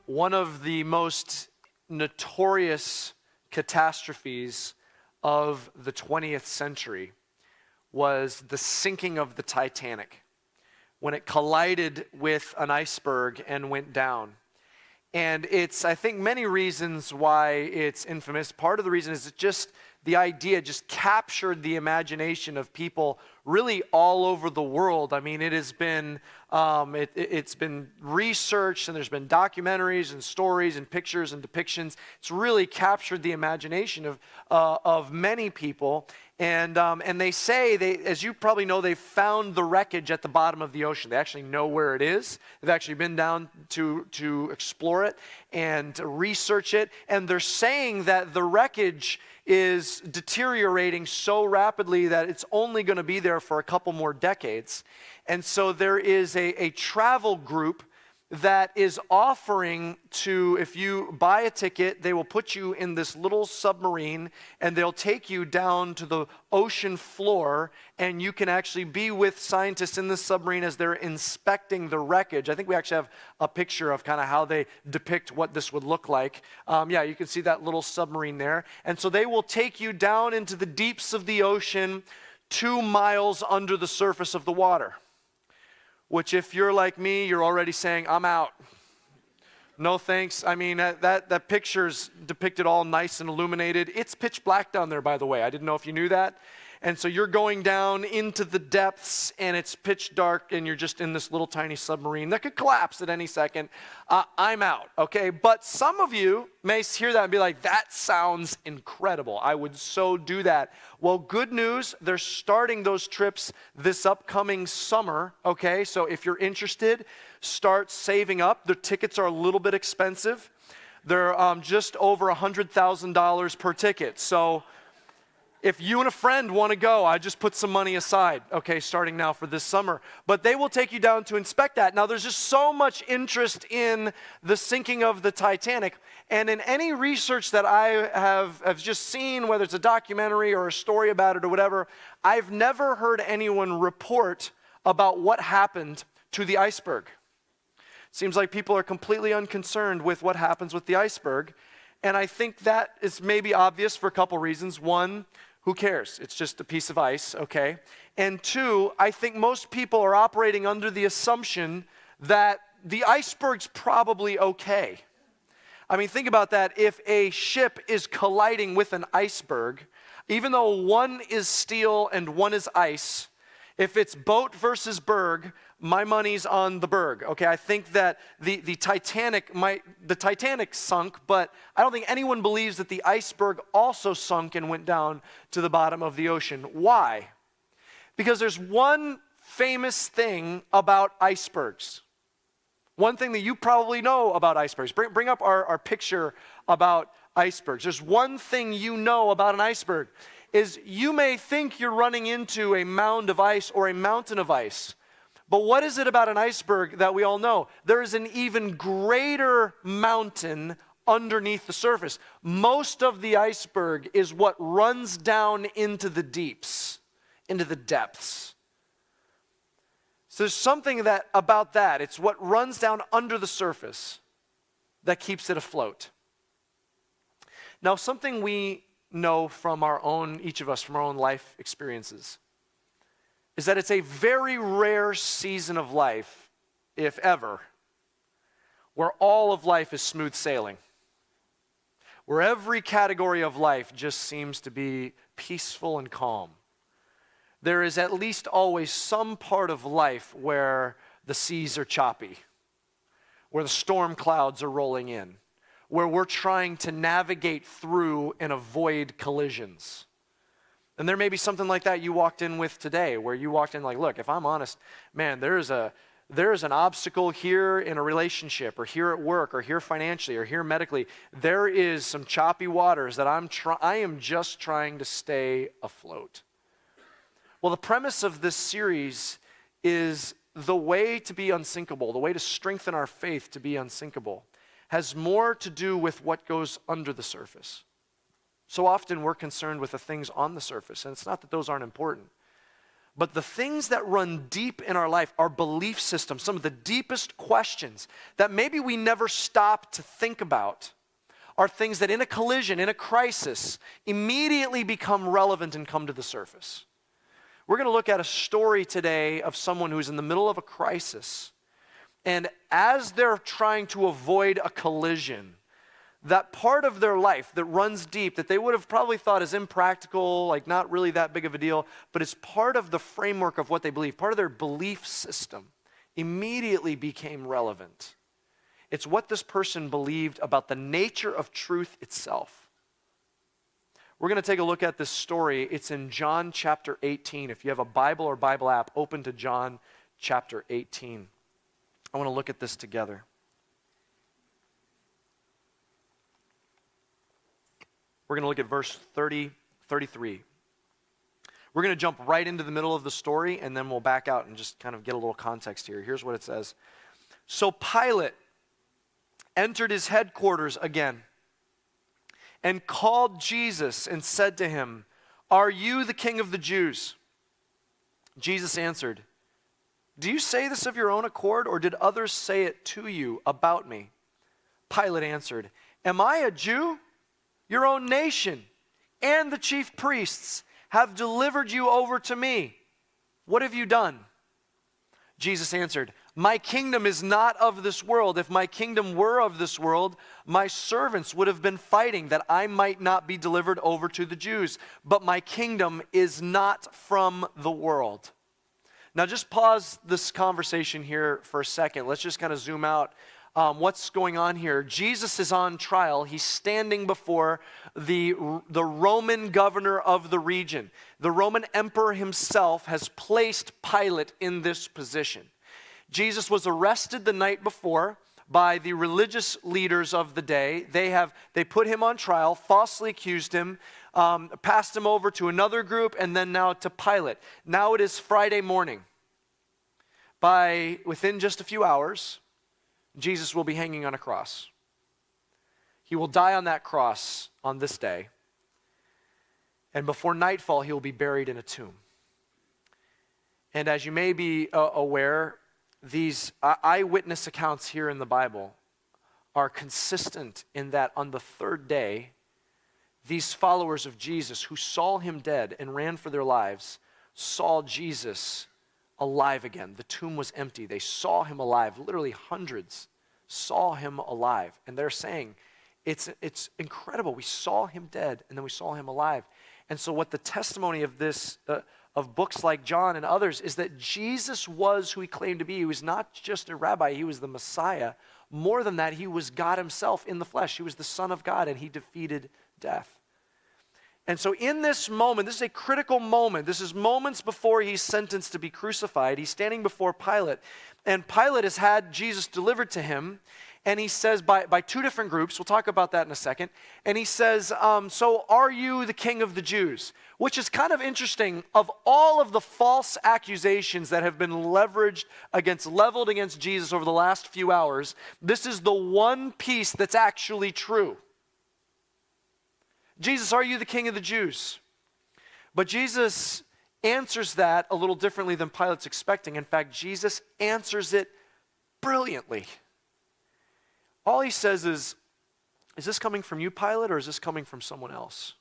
one of the most notorious catastrophes of the 20th century was the sinking of the Titanic, when it collided with an iceberg and went down. And it's, I think, many reasons why it's infamous. Part of the reason is it just, the idea just captured the imagination of people really all over the world. I mean, it has been, it's been researched, and there's been documentaries and stories and pictures and depictions. It's really captured the imagination of many people. And they say, as you probably know, they found the wreckage at the bottom of the ocean. They actually know where it is. They've actually been down to explore it and to research it. And they're saying that the wreckage is deteriorating so rapidly that it's only going to be there for a couple more decades. And so there is a travel group that is offering to, if you buy a ticket, they will put you in this little submarine and they'll take you down to the ocean floor, and you can actually be with scientists in the submarine as they're inspecting the wreckage. I think we actually have a picture of kind of how they depict what this would look like. Yeah, you can see that little submarine there. And so they will take you down into the deeps of the ocean, 2 miles under the surface of the water. Which, if you're like me, you're already saying, I'm out. No thanks. I mean, that picture's depicted all nice and illuminated. It's pitch black down there, by the way. I didn't know if you knew that. And so you're going down into the depths, and it's pitch dark, and you're just in this little tiny submarine that could collapse at any second. I'm out, okay? But some of you may hear that and be like, that sounds incredible. I would so do that. Well, good news, they're starting those trips this upcoming summer, okay? So if you're interested, start saving up. The tickets are a little bit expensive. They're just over $100,000 per ticket. So if you and a friend want to go, I just put some money aside, okay, starting now for this summer. But they will take you down to inspect that. Now, there's just so much interest in the sinking of the Titanic. And in any research that I have just seen, whether it's a documentary or a story about it or whatever, I've never heard anyone report about what happened to the iceberg. Seems like people are completely unconcerned with what happens with the iceberg. And I think that is maybe obvious for a couple reasons. One, who cares? It's just a piece of ice, okay? And two, I think most people are operating under the assumption that the iceberg's probably okay. I mean, think about that. If a ship is colliding with an iceberg, even though one is steel and one is ice, if it's boat versus berg, my money's on the berg, okay? I think that the Titanic sunk, but I don't think anyone believes that the iceberg also sunk and went down to the bottom of the ocean. Why? Because there's one famous thing about icebergs. One thing that you probably know about icebergs. Bring up our picture about icebergs. There's one thing you know about an iceberg, is you may think you're running into a mound of ice or a mountain of ice. But what is it about an iceberg that we all know? There is an even greater mountain underneath the surface. Most of the iceberg is what runs down into the deeps, into the depths. So there's something about that. It's what runs down under the surface that keeps it afloat. Now, something we know from each of us, from our own life experiences, is that it's a very rare season of life, if ever, where all of life is smooth sailing, where every category of life just seems to be peaceful and calm. There is at least always some part of life where the seas are choppy, where the storm clouds are rolling in, where we're trying to navigate through and avoid collisions. And there may be something like that you walked in with today, where you walked in like, look, if I'm honest, man, there is an obstacle here in a relationship, or here at work, or here financially, or here medically. There is some choppy waters that I am just trying to stay afloat. Well, the premise of this series is the way to be unsinkable, the way to strengthen our faith to be unsinkable, has more to do with what goes under the surface. So often we're concerned with the things on the surface, and it's not that those aren't important. But the things that run deep in our life, our belief system, some of the deepest questions that maybe we never stop to think about, are things that in a collision, in a crisis, immediately become relevant and come to the surface. We're going to look at a story today of someone who's in the middle of a crisis. And as they're trying to avoid a collision, that part of their life that runs deep, that they would have probably thought is impractical, like not really that big of a deal, but it's part of the framework of what they believe, part of their belief system, immediately became relevant. It's what this person believed about the nature of truth itself. We're going to take a look at this story. It's in John chapter 18. If you have a Bible or Bible app, open to John chapter 18. I want to look at this together. We're going to look at verse 33. We're going to jump right into the middle of the story, and then we'll back out and just kind of get a little context here. Here's what it says. So Pilate entered his headquarters again and called Jesus and said to him, "Are you the king of the Jews?" Jesus answered, "Do you say this of your own accord, or did others say it to you about me?" Pilate answered, "Am I a Jew? Your own nation and the chief priests have delivered you over to me. What have you done?" Jesus answered, "My kingdom is not of this world. If my kingdom were of this world, my servants would have been fighting that I might not be delivered over to the Jews. But my kingdom is not from the world." Now just pause this conversation here for a second. Let's just kind of zoom out. What's going on here? Jesus is on trial. He's standing before the Roman governor of the region. The Roman emperor himself has placed Pilate in this position. Jesus was arrested the night before by the religious leaders of the day. They put him on trial, falsely accused him, passed him over to another group, and then now to Pilate. Now it is Friday morning. Within just a few hours, Jesus will be hanging on a cross. He will die on that cross on this day. And before nightfall, he will be buried in a tomb. And as you may be aware, these eyewitness accounts here in the Bible are consistent in that on the third day, these followers of Jesus who saw him dead and ran for their lives saw Jesus alive again. The tomb was empty. They saw him alive. Literally hundreds saw him alive. And they're saying, it's incredible. We saw him dead and then we saw him alive. And so what the testimony of this, of books like John and others, is that Jesus was who he claimed to be. He was not just a rabbi. He was the Messiah. More than that, he was God himself in the flesh. He was the Son of God, and he defeated death. And so in this moment, this is a critical moment. This is moments before he's sentenced to be crucified. He's standing before Pilate, and Pilate has had Jesus delivered to him, and he says by two different groups, we'll talk about that in a second, and he says, so are you the king of the Jews? Which is kind of interesting. Of all of the false accusations that have been leveled against Jesus over the last few hours, this is the one piece that's actually true. Jesus, are you the king of the Jews? But Jesus answers that a little differently than Pilate's expecting. In fact, Jesus answers it brilliantly. All he says is this coming from you, Pilate, or is this coming from someone else?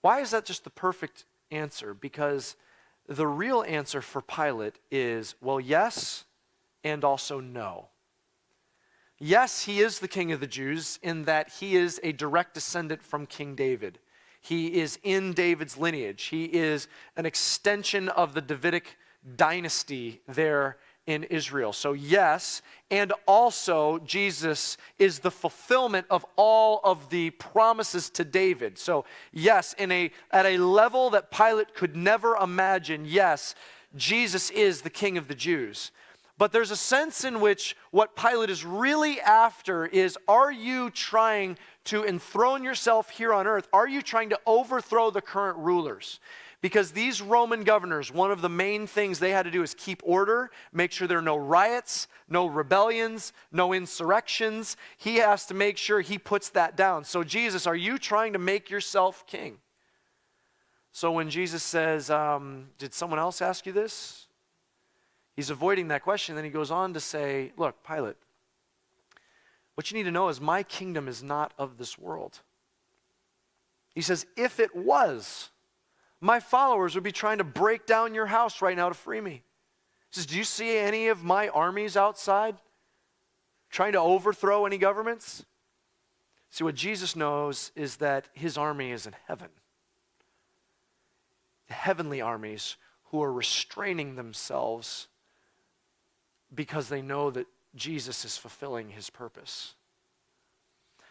Why is that just the perfect answer? Because the real answer for Pilate is, well, yes, and also no. Yes, he is the king of the Jews in that he is a direct descendant from King David. He is in David's lineage. He is an extension of the Davidic dynasty there in Israel. So yes, and also Jesus is the fulfillment of all of the promises to David. So yes, at a level that Pilate could never imagine, yes, Jesus is the king of the Jews. But there's a sense in which what Pilate is really after is, are you trying to enthrone yourself here on earth? Are you trying to overthrow the current rulers? Because these Roman governors, one of the main things they had to do is keep order, make sure there are no riots, no rebellions, no insurrections. He has to make sure he puts that down. So Jesus, are you trying to make yourself king? So when Jesus says, did someone else ask you this? He's avoiding that question. Then he goes on to say, look, Pilate, what you need to know is my kingdom is not of this world. He says, if it was, my followers would be trying to break down your house right now to free me. He says, do you see any of my armies outside trying to overthrow any governments? See, what Jesus knows is that his army is in heaven. The heavenly armies who are restraining themselves because they know that Jesus is fulfilling his purpose.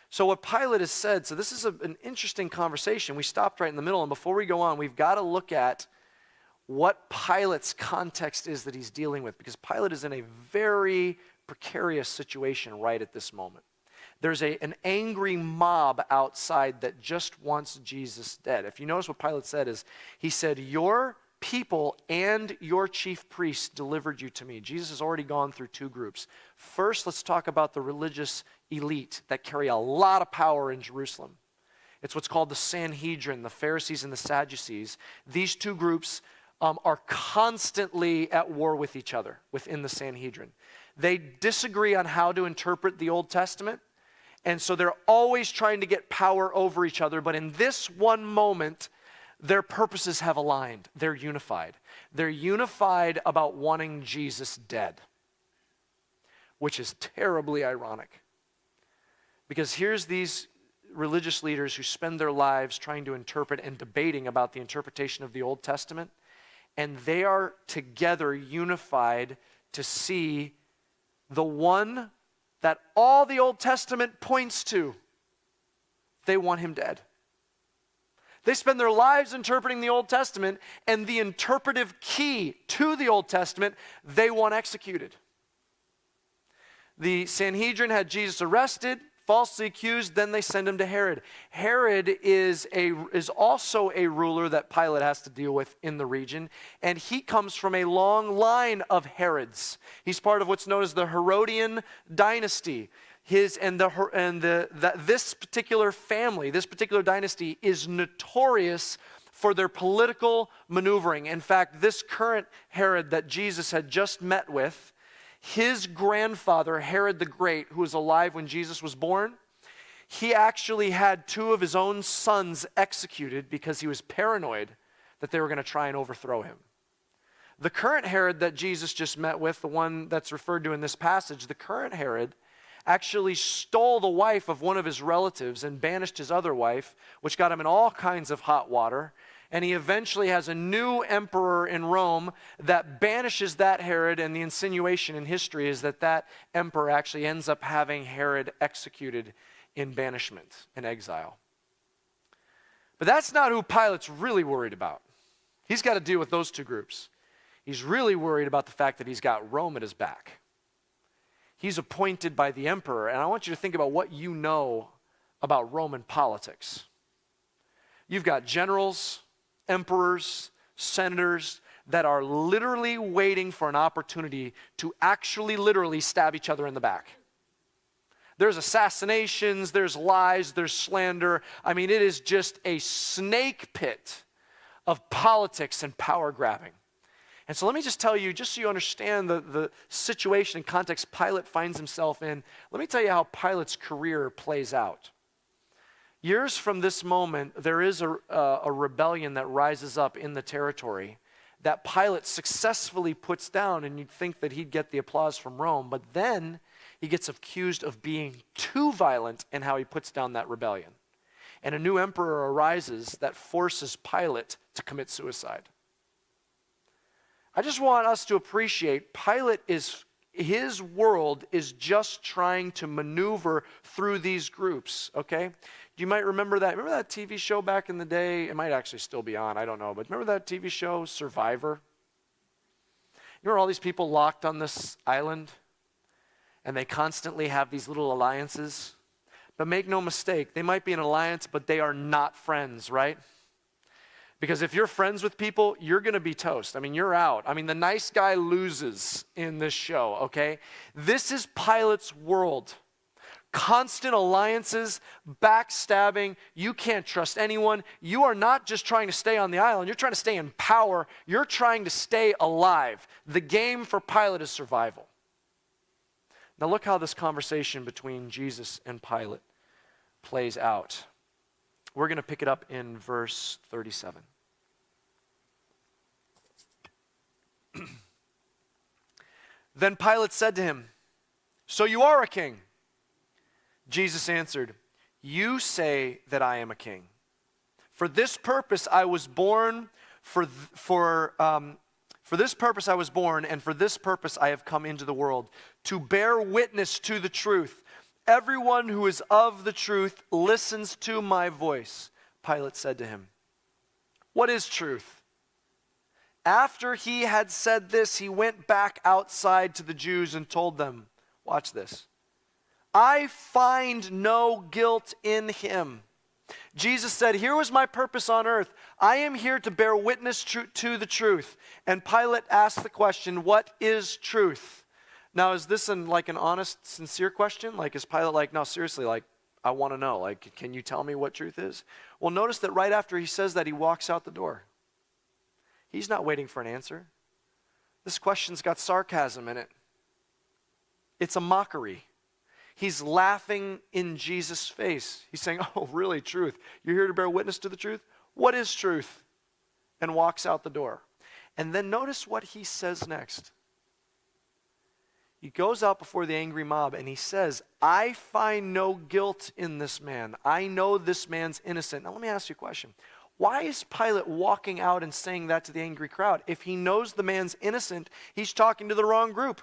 So what Pilate has said, so this is an interesting conversation. We stopped right in the middle, and before we go on, we've got to look at what Pilate's context is that he's dealing with, because Pilate is in a very precarious situation right at this moment. There's an angry mob outside that just wants Jesus dead. If you notice what Pilate said is, he said, your people and your chief priests delivered you to me. Jesus has already gone through two groups. First, let's talk about the religious elite that carry a lot of power in Jerusalem. It's what's called the Sanhedrin, the Pharisees and the Sadducees. These two groups are constantly at war with each other within the Sanhedrin. They disagree on how to interpret the Old Testament, and so they're always trying to get power over each other, but in this one moment, their purposes have aligned. They're unified. They're unified about wanting Jesus dead, which is terribly ironic. Because here's these religious leaders who spend their lives trying to interpret and debating about the interpretation of the Old Testament, and they are together unified to see the one that all the Old Testament points to. They want him dead. They spend their lives interpreting the Old Testament, and the interpretive key to the Old Testament, they want executed. The Sanhedrin had Jesus arrested, falsely accused, then they send him to Herod. Herod is also a ruler that Pilate has to deal with in the region, and he comes from a long line of Herods. He's part of what's known as the Herodian dynasty. This particular family, this particular dynasty is notorious for their political maneuvering. In fact, this current Herod that Jesus had just met with, his grandfather, Herod the Great, who was alive when Jesus was born, he actually had two of his own sons executed because he was paranoid that they were going to try and overthrow him. The current Herod that Jesus just met with, the one that's referred to in this passage, the current Herod actually stole the wife of one of his relatives and banished his other wife, which got him in all kinds of hot water. And he eventually has a new emperor in Rome that banishes that Herod, and the insinuation in history is that that emperor actually ends up having Herod executed in banishment, in exile. But that's not who Pilate's really worried about. He's got to deal with those two groups. He's really worried about the fact that he's got Rome at his back. He's appointed by the emperor, and I want you to think about what you know about Roman politics. You've got generals, emperors, senators that are literally waiting for an opportunity to actually literally stab each other in the back. There's assassinations, there's lies, there's slander. I mean, it is just a snake pit of politics and power grabbing. And so let me just tell you, just so you understand the situation and context Pilate finds himself in, let me tell you how Pilate's career plays out. Years from this moment, there is a rebellion that rises up in the territory that Pilate successfully puts down, and you'd think that he'd get the applause from Rome, but then he gets accused of being too violent in how he puts down that rebellion. And a new emperor arises that forces Pilate to commit suicide. I just want us to appreciate his world is just trying to maneuver through these groups, okay? You might remember that. Remember that TV show back in the day? It might actually still be on, I don't know. But remember that TV show, Survivor? You remember all these people locked on this island? And they constantly have these little alliances? But make no mistake, they might be an alliance, but they are not friends, right? Because if you're friends with people, you're going to be toast. I mean, you're out. I mean, the nice guy loses in this show, okay? This is Pilate's world. constant alliances, backstabbing. You can't trust anyone. You are not just trying to stay on the island. You're trying to stay in power. You're trying to stay alive. The game for Pilate is survival. Now look how this conversation between Jesus and Pilate plays out. We're going to pick it up in verse 37. Then Pilate said to him, "So you are a king?" Jesus answered, "You say that I am a king. For this purpose I was born, for this purpose I was born, and for this purpose I have come into the world, to bear witness to the truth. Everyone who is of the truth listens to my voice." Pilate said to him, "What is truth?" After he had said this, he went back outside to the Jews and told them, watch this, "I find no guilt in him." Jesus said, "Here was my purpose on earth. I am here to bear witness to the truth." And Pilate asked the question, "What is truth?" Now, is this an honest, sincere question? Is Pilate like, "No, seriously, I want to know. Can you tell me what truth is?" Well, notice that right after he says that, he walks out the door. He's not waiting for an answer. This question's got sarcasm in it. It's a mockery. He's laughing in Jesus' face. He's saying, "Oh, really, truth? You're here to bear witness to the truth? What is truth?" And walks out the door. And then notice what he says next. He goes out before the angry mob and he says, "I find no guilt in this man. I know this man's innocent." Now let me ask you a question. Why is Pilate walking out and saying that to the angry crowd? If he knows the man's innocent, he's talking to the wrong group.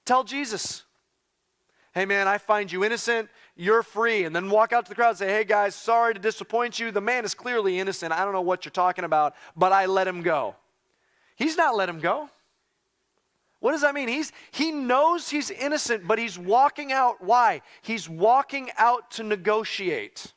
Tell Jesus, "Hey man, I find you innocent, you're free." And then walk out to the crowd and say, "Hey guys, sorry to disappoint you. The man is clearly innocent. I don't know what you're talking about, but I let him go." He's not let him go. What does that mean? He knows he's innocent, but he's walking out. Why? He's walking out to negotiate.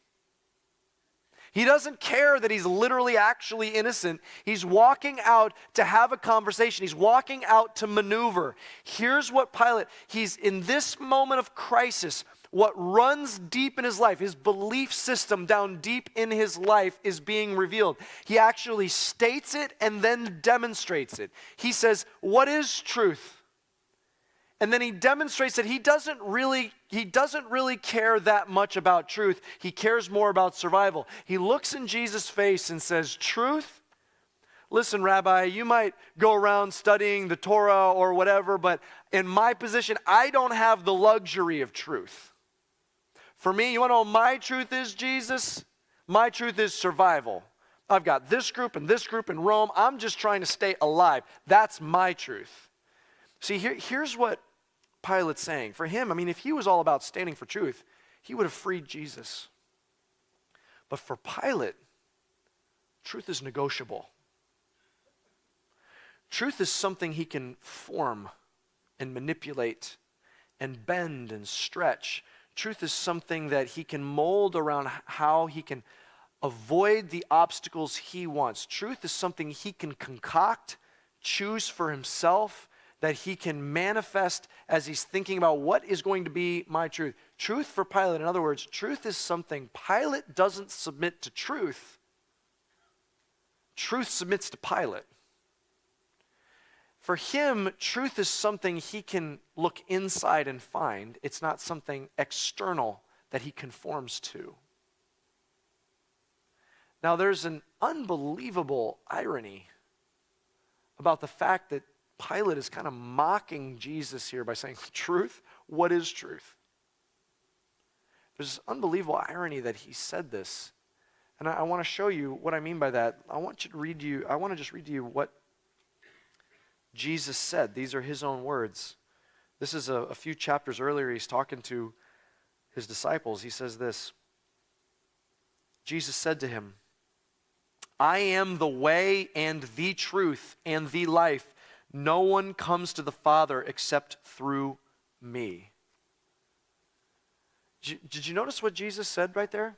He doesn't care that he's literally actually innocent. He's walking out to have a conversation. He's walking out to maneuver. Here's what Pilate, he's in this moment of crisis, what runs deep in his life, his belief system down deep in his life is being revealed. He actually states it and then demonstrates it. He says, "What is truth?" And then he demonstrates that he doesn't really care that much about truth. He cares more about survival. He looks in Jesus' face and says, "Truth? Listen, Rabbi, you might go around studying the Torah or whatever, but in my position, I don't have the luxury of truth. For me, you want to know what my truth is, Jesus? My truth is survival. I've got this group in Rome. I'm just trying to stay alive. That's my truth." See, here's what Pilate's saying. For him, if he was all about standing for truth, he would have freed Jesus. But for Pilate, truth is negotiable. Truth is something he can form and manipulate and bend and stretch. Truth is something that he can mold around how he can avoid the obstacles he wants. Truth is something he can concoct, choose for himself, that he can manifest as he's thinking about what is going to be my truth. Truth for Pilate, in other words, truth is something Pilate doesn't submit to truth. Truth submits to Pilate. For him, truth is something he can look inside and find. It's not something external that he conforms to. Now, there's an unbelievable irony about the fact that Pilate is kind of mocking Jesus here by saying, "Truth? What is truth?" There's this unbelievable irony that he said this. And I want to show you what I mean by that. I want to just read to you what Jesus said. These are his own words. This is a few chapters earlier. He's talking to his disciples. He says this. Jesus said to him, "I am the way and the truth and the life. No one comes to the Father except through me." Did you notice what Jesus said right there?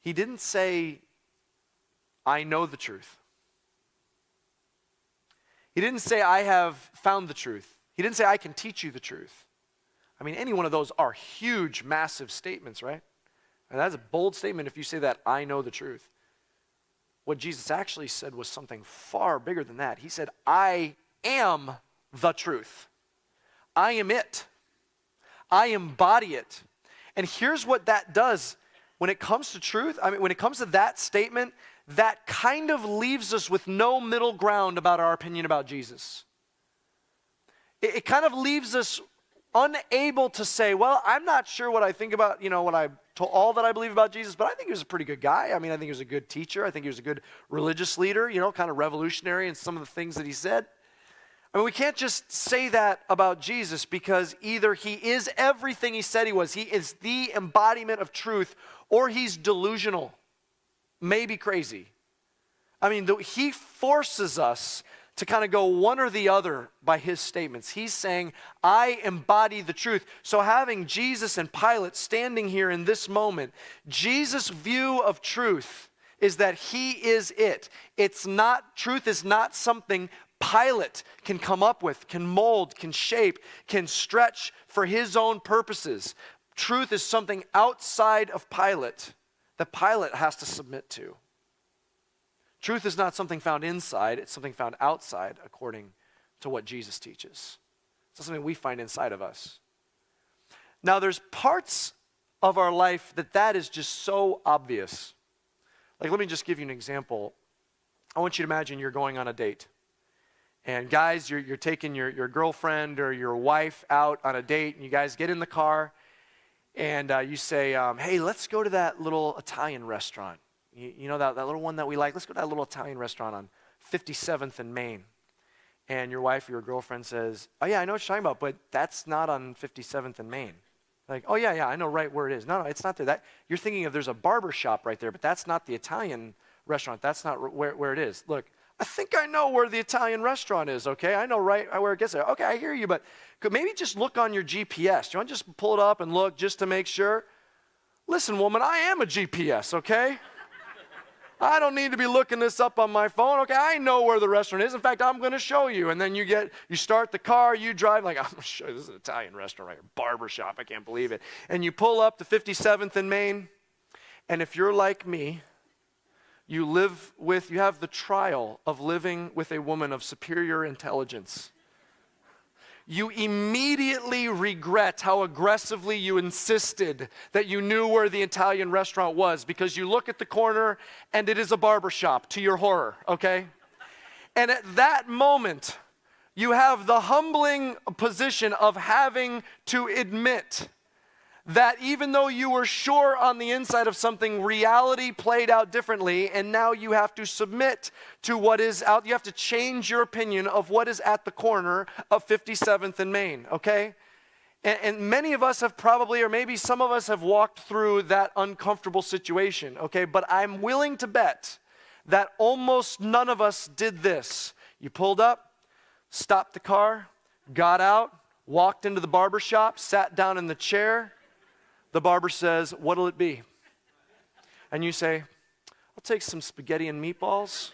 He didn't say, "I know the truth." He didn't say, "I have found the truth." He didn't say, "I can teach you the truth." I mean, any one of those are huge, massive statements, right? And that's a bold statement if you say that, I know the truth. What Jesus actually said was something far bigger than that. He said, I am the truth. I am it. I embody it. And here's what that does. When it comes to truth, when it comes to that statement, that kind of leaves us with no middle ground about our opinion about Jesus. It kind of leaves us unable to say, well, I'm not sure what I think about, all that I believe about Jesus, but I think he was a pretty good guy. I think he was a good teacher. I think he was a good religious leader, kind of revolutionary in some of the things that he said. We can't just say that about Jesus, because either he is everything he said he was, he is the embodiment of truth, or he's delusional, maybe crazy. He forces us to kind of go one or the other by his statements. He's saying, I embody the truth. So having Jesus and Pilate standing here in this moment, Jesus' view of truth is that he is it. Truth is not something Pilate can come up with, can mold, can shape, can stretch for his own purposes. Truth is something outside of Pilate that Pilate has to submit to. Truth is not something found inside, it's something found outside according to what Jesus teaches. It's not something we find inside of us. Now there's parts of our life that is just so obvious. Like, let me just give you an example. I want you to imagine you're going on a date. And guys, you're taking your girlfriend or your wife out on a date, and you guys get in the car, and you say, hey, let's go to that little Italian restaurant. You know that little one that we like? Let's go to that little Italian restaurant on 57th and Main. And your wife or your girlfriend says, oh yeah, I know what you're talking about, but that's not on 57th and Main. Like, oh yeah, I know right where it is. No, it's not there. You're thinking of, there's a barber shop right there, but that's not the Italian restaurant. That's not where it is. Look, I think I know where the Italian restaurant is, okay? I know right where it gets there. Okay, I hear you, but could maybe just look on your GPS. Do you want to just pull it up and look just to make sure? Listen, woman, I am a GPS, okay? I don't need to be looking this up on my phone. Okay, I know where the restaurant is. In fact, I'm going to show you. And then you start the car, you drive, like, I'm going to show you, this is an Italian restaurant right here, barber shop, I can't believe it. And you pull up to 57th and Main, and if you're like me, you have the trial of living with a woman of superior intelligence. You immediately regret how aggressively you insisted that you knew where the Italian restaurant was, because you look at the corner and it is a barber shop, to your horror, okay? And at that moment, you have the humbling position of having to admit that even though you were sure on the inside of something, reality played out differently, and now you have to submit to what is out. You have to change your opinion of what is at the corner of 57th and Main, okay? And many of us have probably, or maybe some of us have walked through that uncomfortable situation, okay? But I'm willing to bet that almost none of us did this. You pulled up, stopped the car, got out, walked into the barber shop, sat down in the chair. The barber says, what'll it be? And you say, I'll take some spaghetti and meatballs,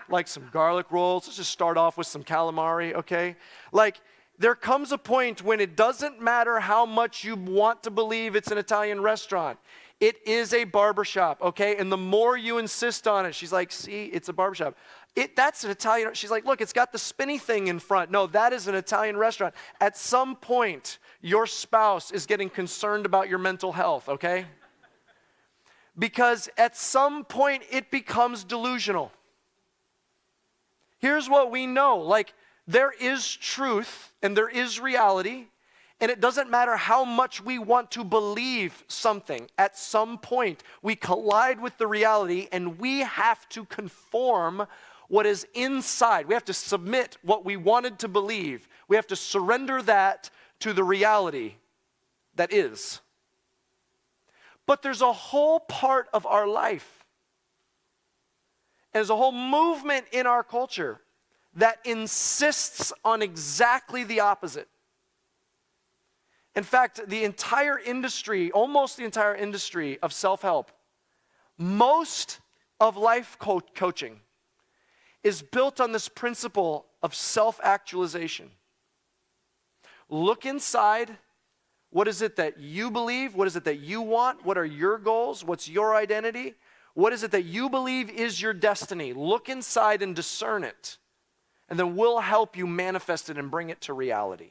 like some garlic rolls. Let's just start off with some calamari, okay? Like, there comes a point when it doesn't matter how much you want to believe it's an Italian restaurant. It is a barbershop, okay? And the more you insist on it, she's like, see, it's a barbershop. That's an Italian, she's like, look, it's got the spinny thing in front. No, that is an Italian restaurant. At some point, your spouse is getting concerned about your mental health, okay? Because at some point, it becomes delusional. Here's what we know, like, there is truth and there is reality, and it doesn't matter how much we want to believe something. At some point, we collide with the reality, and we have to conform what is inside. We have to submit what we wanted to believe. We have to surrender that to the reality that is. But there's a whole part of our life, and there's a whole movement in our culture that insists on exactly the opposite. In fact, the entire industry, almost the entire industry of self-help, most of life coaching is built on this principle of self-actualization. Look inside What is it that you believe? What is it that you want? What are your goals? What's your identity? What is it that you believe is your destiny? Look inside and discern it. And then we'll help you manifest it and bring it to reality.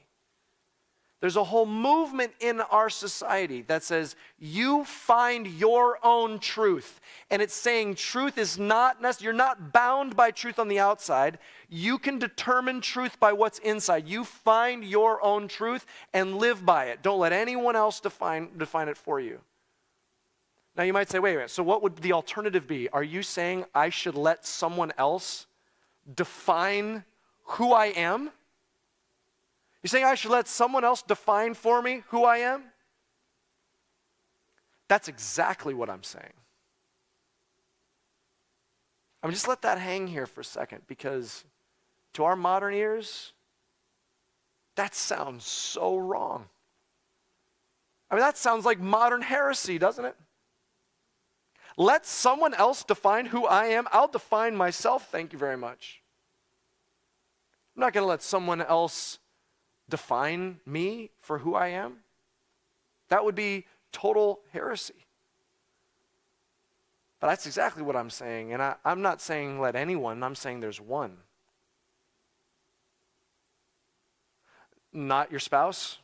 There's a whole movement in our society that says you find your own truth. And it's saying truth is not necessary. You're not bound by truth on the outside. You can determine truth by what's inside. You find your own truth and live by it. Don't let anyone else define it for you. Now you might say, wait a minute, so what would the alternative be? Are you saying I should let someone else define who I am? You're saying I should let someone else define for me who I am? That's exactly what I'm saying. I mean, just let that hang here for a second, because to our modern ears, that sounds so wrong. I mean, that sounds like modern heresy, doesn't it? Let someone else define who I am. I'll define myself, thank you very much. I'm not going to let someone else define me for who I am. That would be total heresy. But that's exactly what I'm saying. And I'm not saying let anyone, I'm saying there's one. Not your spouse,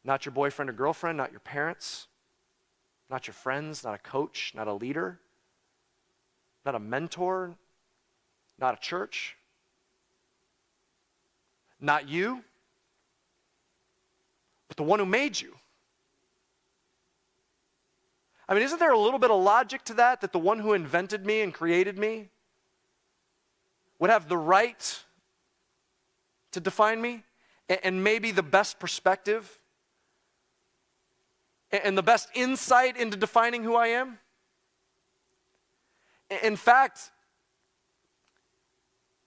not your boyfriend or girlfriend, not your parents, not your friends, not a coach, not a leader, not a mentor, not a church. Not you, but the one who made you. I mean, isn't there a little bit of logic to that the one who invented me and created me would have the right to define me and maybe the best perspective and the best insight into defining who I am? In fact,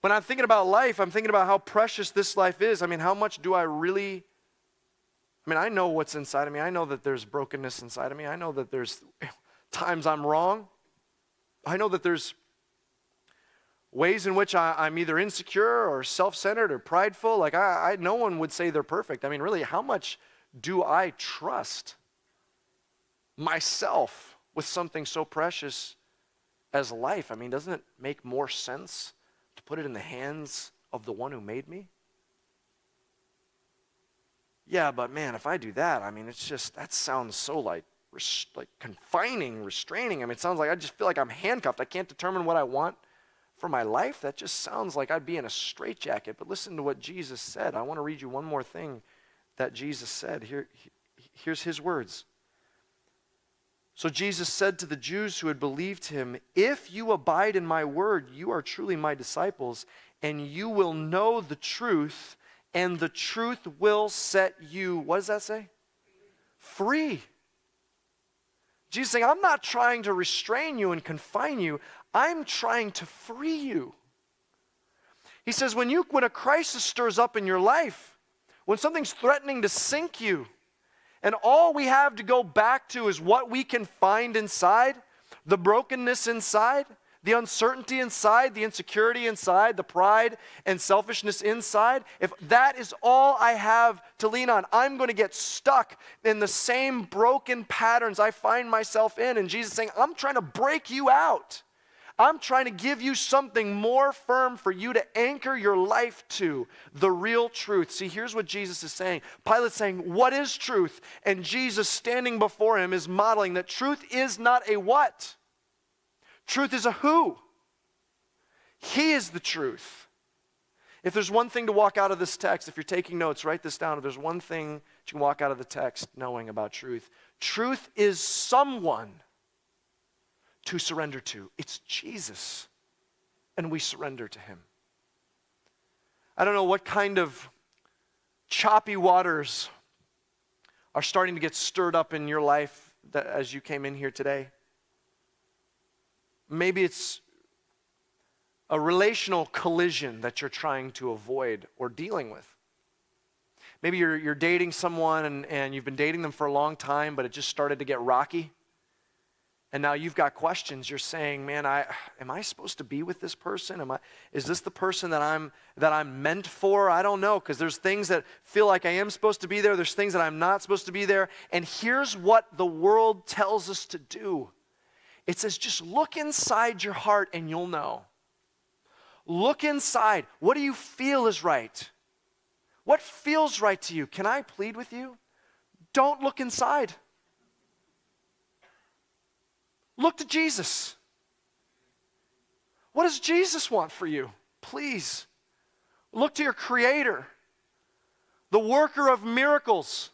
when I'm thinking about life, I'm thinking about how precious this life is. I mean, how much do I really, I know what's inside of me. I know that there's brokenness inside of me. I know that there's times I'm wrong. I know that there's ways in which I'm either insecure or self-centered or prideful. Like, no one would say they're perfect. I mean, really, how much do I trust myself with something so precious as life? I mean, doesn't it make more sense to put it in the hands of the one who made me? Yeah, but man, if I do that, I mean, it's just, that sounds so like confining, restraining. I mean, it sounds like I just feel like I'm handcuffed. I can't determine what I want for my life. That just sounds like I'd be in a straitjacket. But listen to what Jesus said. I want to read you one more thing that Jesus said. Here's his words. So Jesus said to the Jews who had believed him, "If you abide in my word, you are truly my disciples, and you will know the truth, and the truth will set you," what does that say? Free. Jesus is saying, I'm not trying to restrain you and confine you. I'm trying to free you. He says, when a crisis stirs up in your life, when something's threatening to sink you, and all we have to go back to is what we can find inside, the brokenness inside, the uncertainty inside, the insecurity inside, the pride and selfishness inside. If that is all I have to lean on, I'm going to get stuck in the same broken patterns I find myself in. And Jesus is saying, I'm trying to break you out. I'm trying to give you something more firm for you to anchor your life to, the real truth. See, here's what Jesus is saying. Pilate's saying, what is truth? And Jesus standing before him is modeling that truth is not a what? Truth is a who. He is the truth. If there's one thing to walk out of this text, if you're taking notes, write this down. If there's one thing that you can walk out of the text knowing about truth, truth is someone to surrender to. It's Jesus, and we surrender to him. I don't know what kind of choppy waters are starting to get stirred up in your life as you came in here today. Maybe it's a relational collision that you're trying to avoid or dealing with. Maybe you're dating someone and you've been dating them for a long time, but it just started to get rocky. And now you've got questions. You're saying, man, am I supposed to be with this person? Is this the person that I'm meant for? I don't know, because there's things that feel like I am supposed to be there. There's things that I'm not supposed to be there. And here's what the world tells us to do. It says, just look inside your heart and you'll know. Look inside. What do you feel is right? What feels right to you? Can I plead with you? Don't look inside. Look to Jesus. What does Jesus want for you? Please. Look to your Creator, the worker of miracles,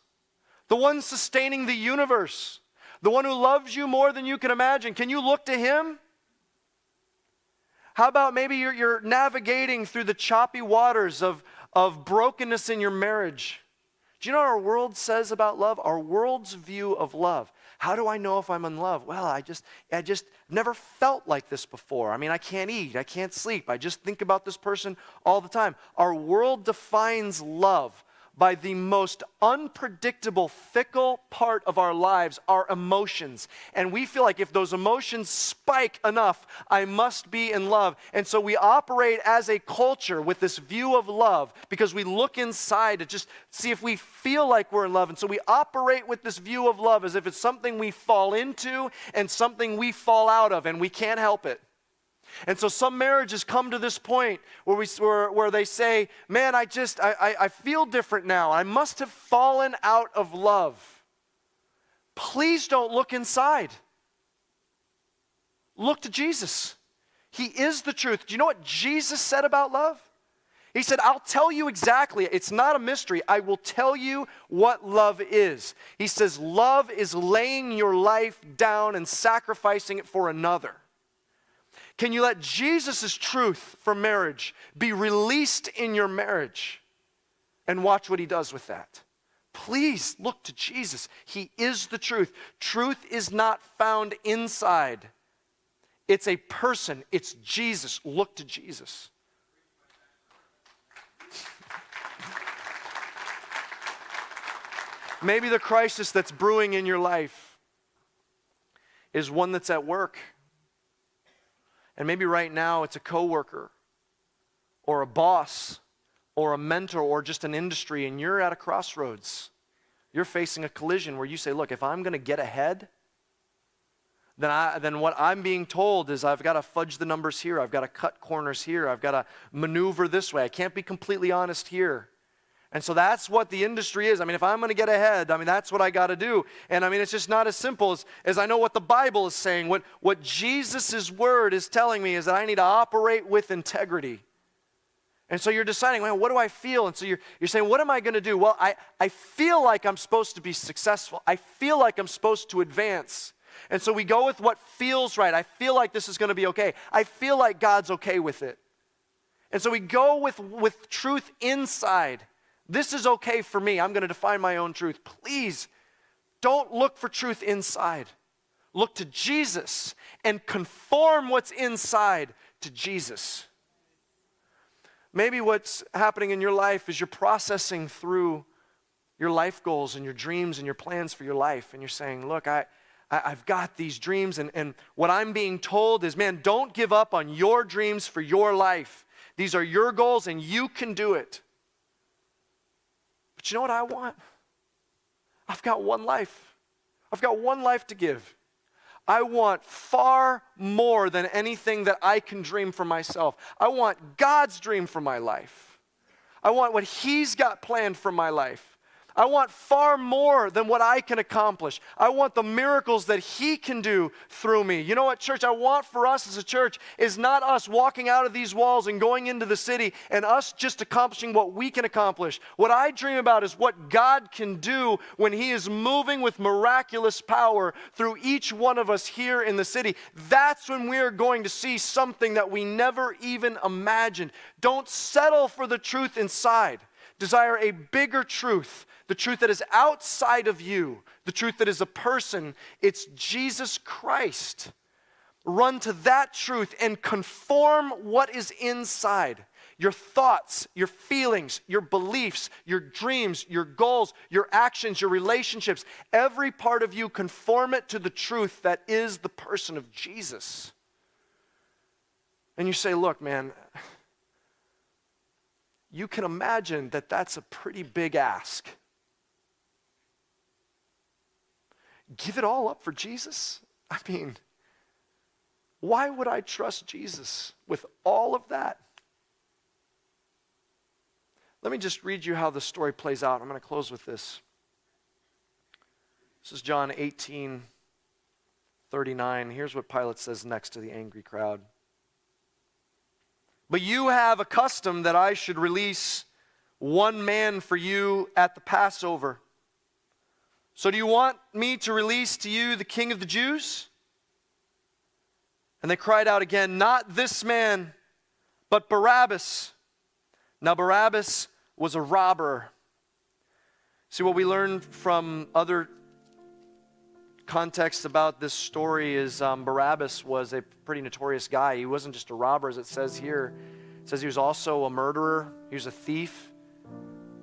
the one sustaining the universe, the one who loves you more than you can imagine. Can you look to Him? How about maybe you're navigating through the choppy waters of brokenness in your marriage? Do you know what our world says about love? Our world's view of love. How do I know if I'm in love? Well, I just never felt like this before. I mean, I can't eat, I can't sleep. I just think about this person all the time. Our world defines love by the most unpredictable, fickle part of our lives, our emotions. And we feel like if those emotions spike enough, I must be in love. And so we operate as a culture with this view of love because we look inside to just see if we feel like we're in love. And so we operate with this view of love as if it's something we fall into and something we fall out of, and we can't help it. And so some marriages come to this point where they say, man, I feel different now. I must have fallen out of love. Please don't look inside. Look to Jesus. He is the truth. Do you know what Jesus said about love? He said, I'll tell you exactly. It's not a mystery. I will tell you what love is. He says, love is laying your life down and sacrificing it for another. Can you let Jesus' truth for marriage be released in your marriage? And watch what He does with that. Please look to Jesus. He is the truth. Truth is not found inside. It's a person. It's Jesus. Look to Jesus. Maybe the crisis that's brewing in your life is one that's at work. And maybe right now it's a coworker or a boss or a mentor or just an industry, and you're at a crossroads. You're facing a collision where you say, look, if I'm going to get ahead, then what I'm being told is I've got to fudge the numbers here. I've got to cut corners here. I've got to maneuver this way. I can't be completely honest here. And so that's what the industry is. I mean, if I'm going to get ahead, that's what I got to do. And it's just not as simple as I know what the Bible is saying. What Jesus' word is telling me is that I need to operate with integrity. And so you're deciding, well, what do I feel? And so you're saying, what am I going to do? Well, I feel like I'm supposed to be successful. I feel like I'm supposed to advance. And so we go with what feels right. I feel like this is going to be okay. I feel like God's okay with it. And so we go with truth inside. This is okay for me. I'm going to define my own truth. Please don't look for truth inside. Look to Jesus and conform what's inside to Jesus. Maybe what's happening in your life is you're processing through your life goals and your dreams and your plans for your life. And you're saying, look, I've got these dreams. And what I'm being told is, man, don't give up on your dreams for your life. These are your goals and you can do it. But you know what I want? I've got one life. I've got one life to give. I want far more than anything that I can dream for myself. I want God's dream for my life. I want what He's got planned for my life. I want far more than what I can accomplish. I want the miracles that He can do through me. You know what, church, I want for us as a church is not us walking out of these walls and going into the city and us just accomplishing what we can accomplish. What I dream about is what God can do when He is moving with miraculous power through each one of us here in the city. That's when we are going to see something that we never even imagined. Don't settle for the truth inside. Desire a bigger truth, the truth that is outside of you, the truth that is a person. It's Jesus Christ. Run to that truth and conform what is inside. Your thoughts, your feelings, your beliefs, your dreams, your goals, your actions, your relationships, every part of you conform it to the truth that is the person of Jesus. And you say, look, man, you can imagine that that's a pretty big ask. Give it all up for Jesus? I mean, why would I trust Jesus with all of that? Let me just read you how the story plays out. I'm going to close with this. This is John 18:39. Here's what Pilate says next to the angry crowd. But you have a custom that I should release one man for you at the Passover. So do you want me to release to you the King of the Jews? And they cried out again, not this man, but Barabbas. Now Barabbas was a robber. See, what we learn from other contexts about this story is Barabbas was a pretty notorious guy. He wasn't just a robber, as it says here. It says he was also a murderer. He was a thief.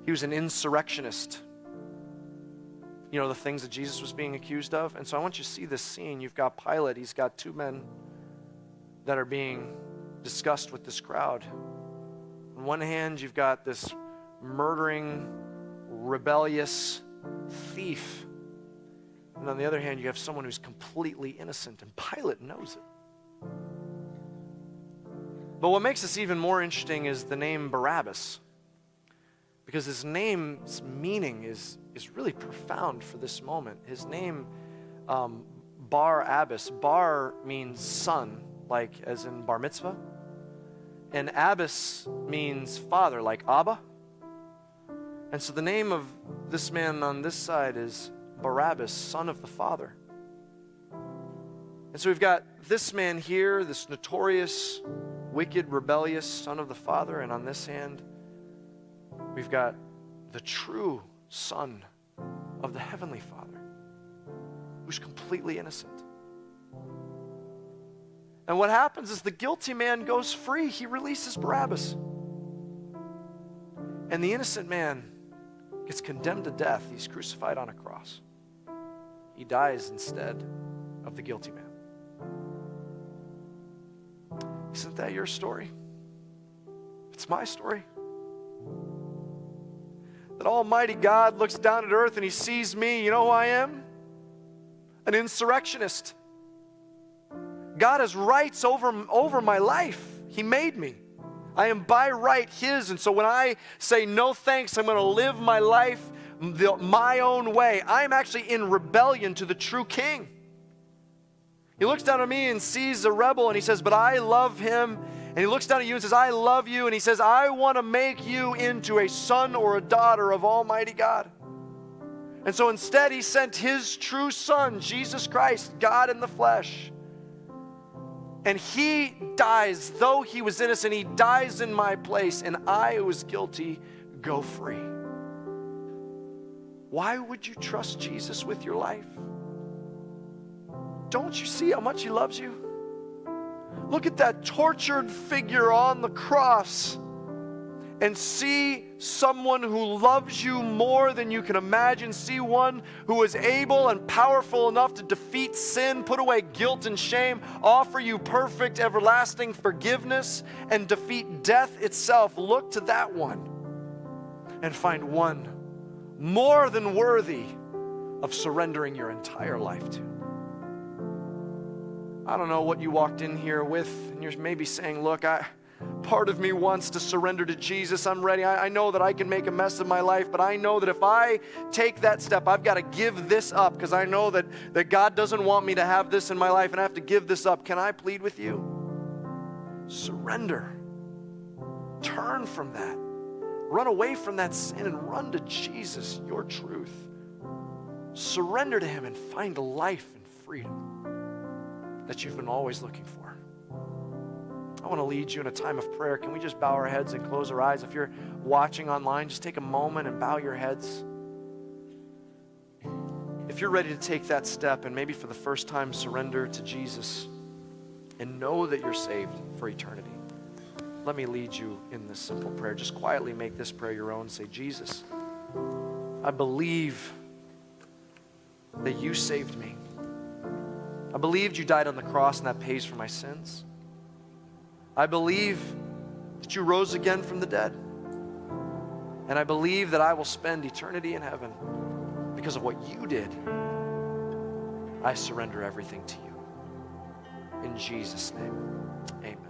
He was an insurrectionist. You know, the things that Jesus was being accused of. And so I want you to see this scene. You've got Pilate. He's got two men that are being discussed with this crowd. On one hand, you've got this murdering, rebellious thief. And on the other hand, you have someone who's completely innocent, and Pilate knows it. But what makes this even more interesting is the name Barabbas, because his name's meaning is really profound for this moment. His name, Bar-Abbas. Bar means son, like as in bar mitzvah. And Abbas means father, like Abba. And so the name of this man on this side is Barabbas, son of the Father. And so we've got this man here, this notorious, wicked, rebellious son of the Father. And on this hand, we've got the true Son of the Heavenly Father, who's completely innocent. And what happens is the guilty man goes free. He releases Barabbas. And the innocent man gets condemned to death. He's crucified on a cross. He dies instead of the guilty man. Isn't that your story? It's my story. That Almighty God looks down at earth and he sees me. You know who I am? An insurrectionist. God has rights over my life. He made me. I am by right His. And so when I say no thanks, I'm going to live my life my own way, I'm actually in rebellion to the true King. He looks down at me and sees a rebel and he says, but I love him. And he looks down at you and says, I love you. And he says, I want to make you into a son or a daughter of Almighty God. And so instead he sent his true son, Jesus Christ, God in the flesh. And he dies, though he was innocent, he dies in my place, and I, who was guilty, go free. Why would you trust Jesus with your life? Don't you see how much he loves you? Look at that tortured figure on the cross and see someone who loves you more than you can imagine. See one who is able and powerful enough to defeat sin, put away guilt and shame, offer you perfect, everlasting forgiveness, and defeat death itself. Look to that one and find one more than worthy of surrendering your entire life to. I don't know what you walked in here with, and you're maybe saying, look, part of me wants to surrender to Jesus. I'm ready. I know that I can make a mess of my life, but I know that if I take that step, I've got to give this up because I know that God doesn't want me to have this in my life and I have to give this up. Can I plead with you? Surrender. Turn from that. Run away from that sin and run to Jesus, your truth. Surrender to Him and find life and freedom that you've been always looking for. I want to lead you in a time of prayer. Can we just bow our heads and close our eyes? If you're watching online, just take a moment and bow your heads. If you're ready to take that step and maybe for the first time surrender to Jesus and know that you're saved for eternity, let me lead you in this simple prayer. Just quietly make this prayer your own. Say, Jesus, I believe that you saved me. I believed you died on the cross and that pays for my sins. I believe that you rose again from the dead. And I believe that I will spend eternity in heaven because of what you did. I surrender everything to you. In Jesus' name, amen.